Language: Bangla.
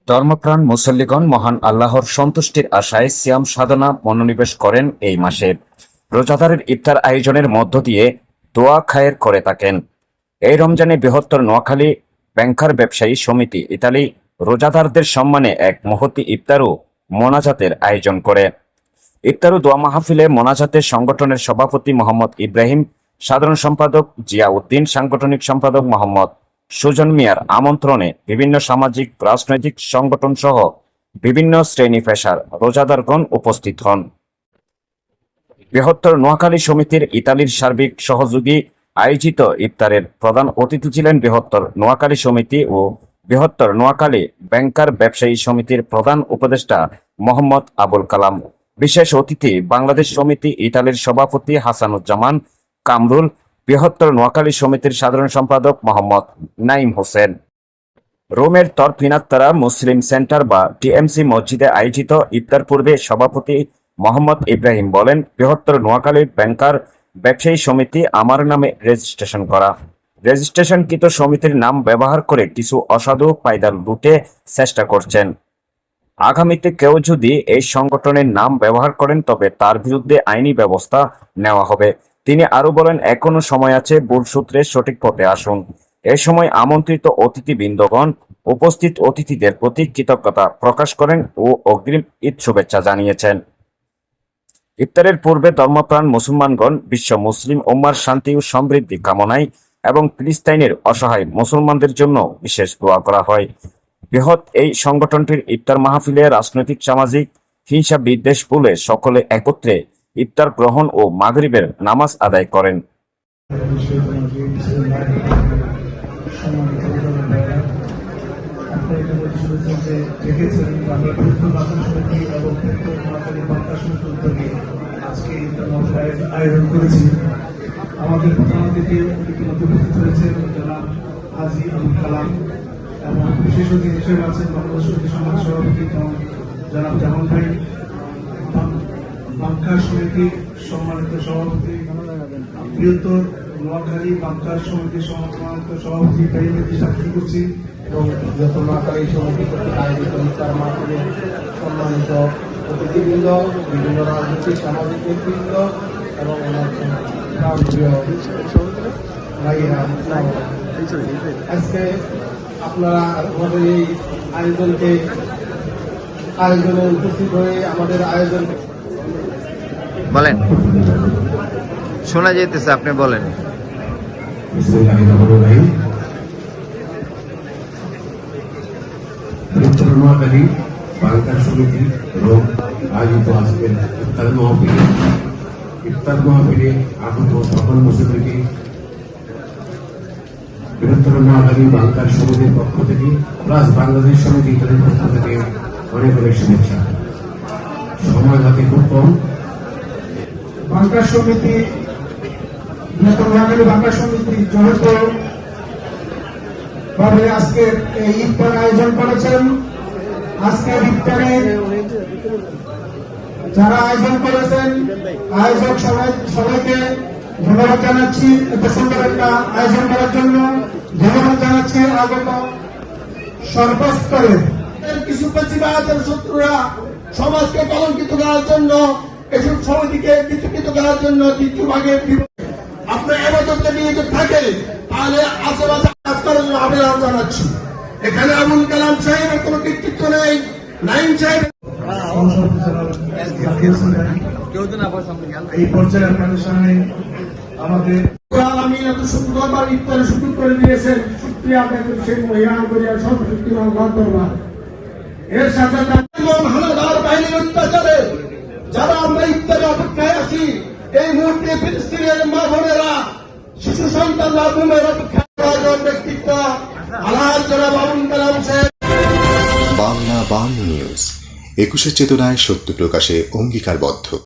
ধর্মপ্রাণ মুসল্লিগণ মহান আল্লাহর সন্তুষ্টির আশায় সিয়াম সাধনা মনোনিবেশ করেন এই মাসে। রোজাদারের ইফতার আয়োজনের মধ্য দিয়ে দোয়া খায়ের করে থাকেন। এই রমজানে বৃহত্তর নোয়াখালী ব্যাংকার ব্যবসায়ী সমিতি ইতালি রোজাদারদের সম্মানে এক মহতী ইফতার ও মোনাজাতের আয়োজন করে। ইফতার ও দোয়া মাহফিলে মোনাজাতের সংগঠনের সভাপতি মোহাম্মদ ইব্রাহিম, সাধারণ সম্পাদক জিয়া উদ্দিন, সাংগঠনিক সম্পাদক মোহাম্মদ সুজন মিয়ার আমন্ত্রণে বিভিন্ন সামাজিক রাজনৈতিক সংগঠন সহ বিভিন্ন শ্রেণী পেশার রোজাদারগণ উপস্থিত হন। বৃহত্তর নোয়াখালী সমিতির ইতালির সার্বিক সহযোগী আয়োজিত ইফতারের প্রধান অতিথি ছিলেন বৃহত্তর নোয়াখালী সমিতি ও বৃহত্তর নোয়াখালী ব্যাংকার ব্যবসায়ী সমিতির প্রধান উপদেষ্টা মোহাম্মদ আবুল কালাম। বিশেষ অতিথি বাংলাদেশ সমিতি ইতালির সভাপতি হাসানুজ্জামান কামরুল, বৃহত্তর নোয়াখালী সমিতির সাধারণ সম্পাদক মোহাম্মদ নাইম হোসেন। রোমের তরফিনাত্তারা মুসলিম সেন্টার বা টিএমসি মসজিদে আয়োজিত ইফতার পূর্বে সভাপতি মোহাম্মদ ইব্রাহিম বলেন, বৃহত্তর নোয়াখালী ব্যাংকার ব্যবসায়ী সমিতি আমার নামে রেজিস্ট্রেশন করা। রেজিস্ট্রেশনকৃত সমিতির নাম ব্যবহার করে কিছু অসাধু পায়দার লুটে চেষ্টা করছেন। আগামীতে কেউ যদি এই সংগঠনের নাম ব্যবহার করেন তবে তার বিরুদ্ধে আইনি ব্যবস্থা নেওয়া হবে। তিনি আরো বলেন, এখনো সময় আছে, ভুল সূত্রে সঠিক পথে আসুন। এ সময় আমন্ত্রিত অতিথিবৃন্দগণ উপস্থিত অতিথিদের প্রতি কৃতজ্ঞতা প্রকাশ করেন ও অগ্রিম ঈদ শুভেচ্ছা জানিয়েছেন। ইফতারের পূর্বে ধর্মপ্রাণ মুসলমানগণ বিশ্ব মুসলিম উম্মার শান্তি ও সমৃদ্ধি কামনায় এবং ফিলিস্তিনের অসহায় মুসলমানদের জন্য বিশেষ দোয়া করা হয়। বৃহৎ এই সংগঠনটির ইফতার মাহফিলে রাজনৈতিক সামাজিক হিংসা বিদ্বেষ ভুলে সকলে একত্রে ইফতার গ্রহণ ও মাগরিবের নামাজ আদায় করেন। আয়োজন করেছি। আমাদের প্রধান অতিথি ইতিমধ্যে উপস্থিত হয়েছেন জনাব হাজী আবুল কালাম এবং বিশেষ অতিথি হিসেবে আছেন বাংলাদেশ সমিতি সমাজ সভাপতি জনাব জামান ভাই, বাংকার সমিতির সম্মানিত সভাপতি, বৃহত্তর নোয়াখালী বাংকার সমিতির সম্মানিত সভাপতি ইব্রাহিমকে সাক্ষী করছি এবং বৃহত্তর নোয়াখালী সমিতি কর্তৃক আয়োজিত ইফতার মাহফিলে সম্মানিত অতিথিবৃন্দ, বিভিন্ন রাজনৈতিক সামাজিক নেতৃবৃন্দ এবং আজকে আপনারা আমাদের এই আয়োজনে উপস্থিত হয়ে আমাদের আয়োজন বলেন, শোনা যেতেছে, আপনি বলেন। নোয়াখালী বাংকার সমিতি এবং আয়োজিত আজকের ইফতার মাহফিলে আগত সকল মুসলিমকে বৃহত্তর নোয়াখালী বাংকার সমিতির পক্ষ থেকে প্লাস বাংলাদেশ সমিতি ইত্যাদির পক্ষ থেকে অনেক অনেক শুভেচ্ছা। সময় হাতে খুব কম। বাংকার সমিতি বৃহত্তর নোয়াখালী বাংকার সমিতি যৌথ ভাবে আজকে এই ইফতার আয়োজন করেছেন। আজকের ইফতারে যারা আয়োজন করেছেন আয়োজক সবাইকে ধন্যবাদ জানাচ্ছি। এত সুন্দর একটা আয়োজন করার জন্য ধন্যবাদ জানাচ্ছি। আগত সর্বস্তরের কিছু পেশিবাদের শত্রুরা সমাজকে কলঙ্কিত করার জন্য, এসব সমিতিকে বিতর্কিত করার জন্য দ্বিতীয় ভাগে আপনার এবাদতে নিয়োজিত থাকে তাহলে আশেপাশে কাজ করার জন্য আবেদন জানাচ্ছি। এখানে আবুল কালাম সাহেবের কোন কৃতিত্ব নেই, নাইম সাহেব এই পর্যায়ে আপনাদের সামনে আমাদের শুক্রবার ইফতারে সুযোগ করে দিয়েছেন। শুক্রিয়া আদায় করি সেই মহিলা করিয়া সর্বশক্তি দরবার। এর সাথে হানাদার বাহিনীর অত্যাচারে যারা আমরা ইফতারে অপেক্ষায় আছি, এই মুহূর্তে ফিলিস্তিনের মা বোনেরা, শিশু সন্তানরা ঘুমের অপেক্ষায় ব্যক্তিত্ব আল্লাহর জনাব আবুল কালাম সাহেব। বাংলা নিউজ 21 চেতনায় সত্য প্রকাশে অঙ্গীকারবদ্ধ।